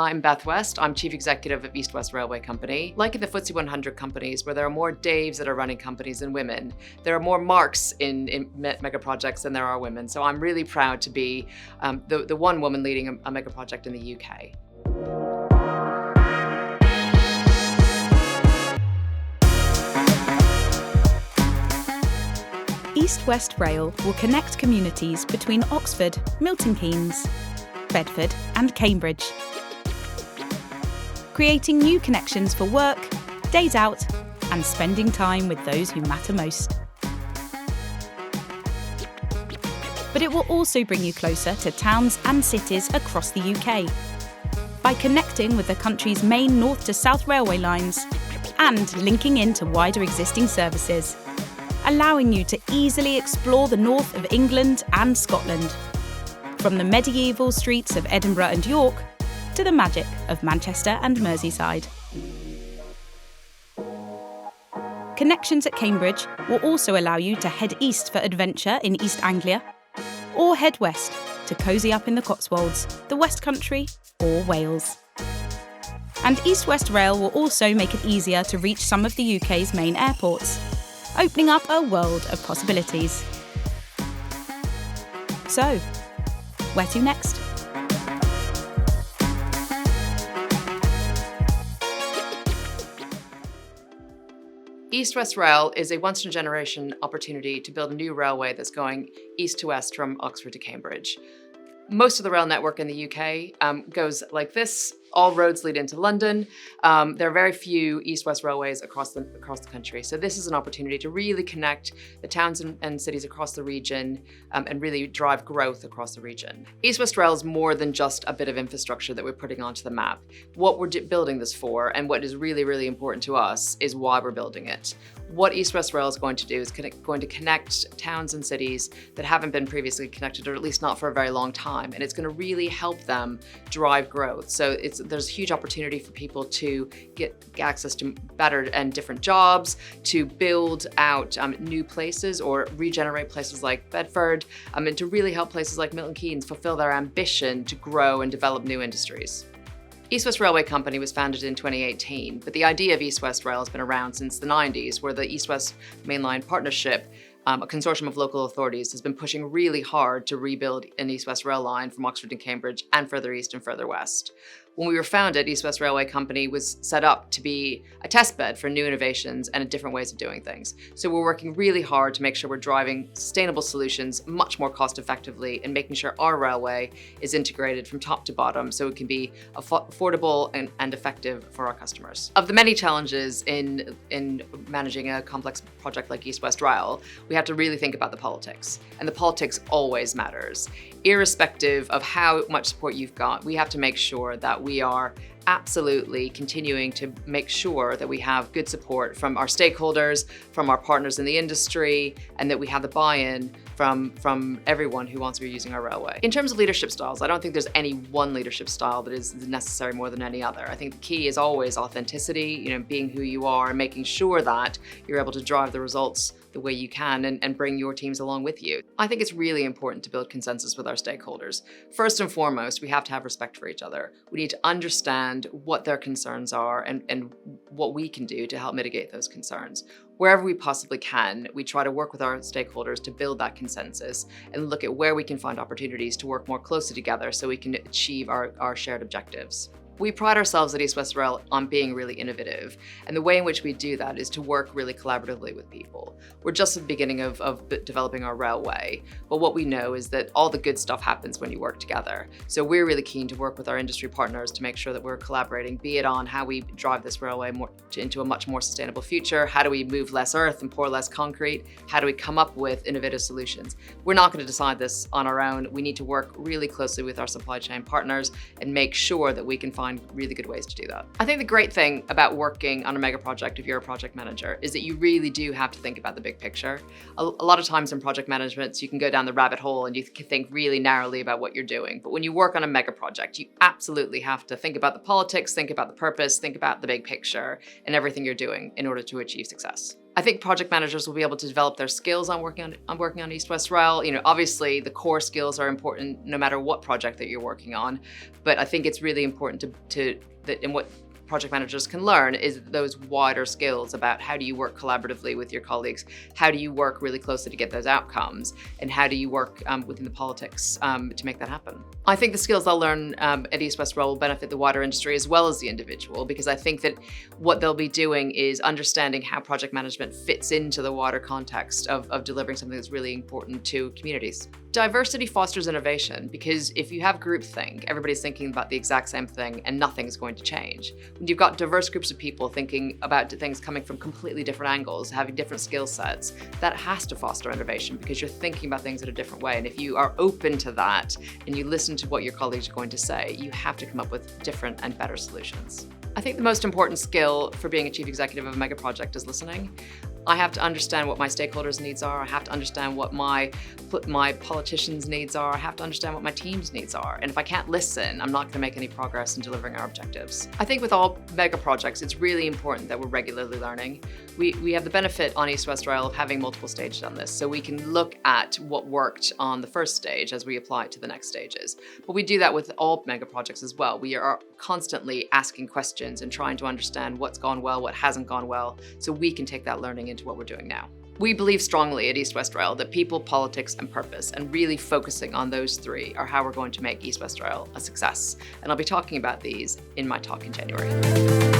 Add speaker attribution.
Speaker 1: I'm Beth West. I'm Chief Executive of East West Railway Company. Like in the FTSE 100 companies, where there are more Daves that are running companies than women, there are more Marks in mega projects than there are women. So I'm really proud to be the one woman leading a mega project in the UK.
Speaker 2: East West Rail will connect communities between Oxford, Milton Keynes, Bedford and Cambridge, creating new connections for work, days out and spending time with those who matter most. But it will also bring you closer to towns and cities across the UK by connecting with the country's main north to south railway lines and linking into wider existing services, allowing you to easily explore the north of England and Scotland, from the medieval streets of Edinburgh and York to the magic of Manchester and Merseyside. Connections at Cambridge will also allow you to head east for adventure in East Anglia, or head west to cosy up in the Cotswolds, the West Country or Wales. And East West Rail will also make it easier to reach some of the UK's main airports, opening up a world of possibilities. So, where to next?
Speaker 1: East West Rail is a once-in-a-generation opportunity to build a new railway that's going east to west from Oxford to Cambridge. Most of the rail network in the UK goes like this. All roads lead into London. There are very few east-west railways across the country. So this is an opportunity to really connect the towns and cities across the region and really drive growth across the region. East-West Rail is more than just a bit of infrastructure that we're putting onto the map. What we're building this for, and what is really, really important to us, is why we're building it. What East West Rail is going to do is going to connect towns and cities that haven't been previously connected, or at least not for a very long time. And it's going to really help them drive growth. So there's a huge opportunity for people to get access to better and different jobs, to build out new places or regenerate places like Bedford, and to really help places like Milton Keynes fulfill their ambition to grow and develop new industries. East West Railway Company was founded in 2018, but the idea of East West Rail has been around since the 90s, where the East West Mainline Partnership, a consortium of local authorities, has been pushing really hard to rebuild an East West Rail line from Oxford and Cambridge and further east and further west. When we were founded, East West Railway Company was set up to be a test bed for new innovations and different ways of doing things. So we're working really hard to make sure we're driving sustainable solutions much more cost effectively and making sure our railway is integrated from top to bottom so it can be affordable and effective for our customers. Of the many challenges in managing a complex project like East West Rail, we have to really think about the politics. And the politics always matters. Irrespective of how much support you've got, we have to make sure that we are absolutely continuing to make sure that we have good support from our stakeholders, from our partners in the industry, and that we have the buy-in from everyone who wants to be using our railway. In terms of leadership styles, I don't think there's any one leadership style that is necessary more than any other. I think the key is always authenticity, being who you are and making sure that you're able to drive the results the way you can and bring your teams along with you. I think it's really important to build consensus with our stakeholders. First and foremost, we have to have respect for each other. We need to understand what their concerns are and what we can do to help mitigate those concerns. Wherever we possibly can, we try to work with our stakeholders to build that consensus and look at where we can find opportunities to work more closely together so we can achieve our shared objectives. We pride ourselves at East West Rail on being really innovative, and the way in which we do that is to work really collaboratively with people. We're just at the beginning of developing our railway, but what we know is that all the good stuff happens when you work together. So we're really keen to work with our industry partners to make sure that we're collaborating, be it on how we drive this railway into a much more sustainable future, how do we move less earth and pour less concrete, how do we come up with innovative solutions. We're not going to decide this on our own. We need to work really closely with our supply chain partners and make sure that we can find really good ways to do that. I think the great thing about working on a mega project, if you're a project manager, is that you really do have to think about the big picture. A lot of times in project management, you can go down the rabbit hole and you can think really narrowly about what you're doing. But when you work on a mega project, you absolutely have to think about the politics, think about the purpose, think about the big picture and everything you're doing in order to achieve success. I think project managers will be able to develop their skills on working on East West Rail. Obviously the core skills are important no matter what project that you're working on, but I think it's really important and what project managers can learn is those wider skills about how do you work collaboratively with your colleagues, how do you work really closely to get those outcomes, and how do you work within the politics to make that happen. I think the skills they'll learn at East West Rail will benefit the wider industry as well as the individual, because I think that what they'll be doing is understanding how project management fits into the wider context of delivering something that's really important to communities. Diversity fosters innovation, because if you have groupthink, everybody's thinking about the exact same thing and nothing's going to change. When you've got diverse groups of people thinking about things coming from completely different angles, having different skill sets, that has to foster innovation because you're thinking about things in a different way. And if you are open to that and you listen to what your colleagues are going to say, you have to come up with different and better solutions. I think the most important skill for being a chief executive of a mega project is listening. I have to understand what my stakeholders' needs are. I have to understand what my politicians' needs are. I have to understand what my team's needs are. And if I can't listen, I'm not going to make any progress in delivering our objectives. I think with all mega projects, it's really important that we're regularly learning. We have the benefit on East West Rail of having multiple stages on this, so we can look at what worked on the first stage as we apply it to the next stages. But we do that with all mega projects as well. We are constantly asking questions and trying to understand what's gone well, what hasn't gone well, so we can take that learning into what we're doing now. We believe strongly at East West Rail that people, politics, and purpose, and really focusing on those three are how we're going to make East West Rail a success. And I'll be talking about these in my talk in January.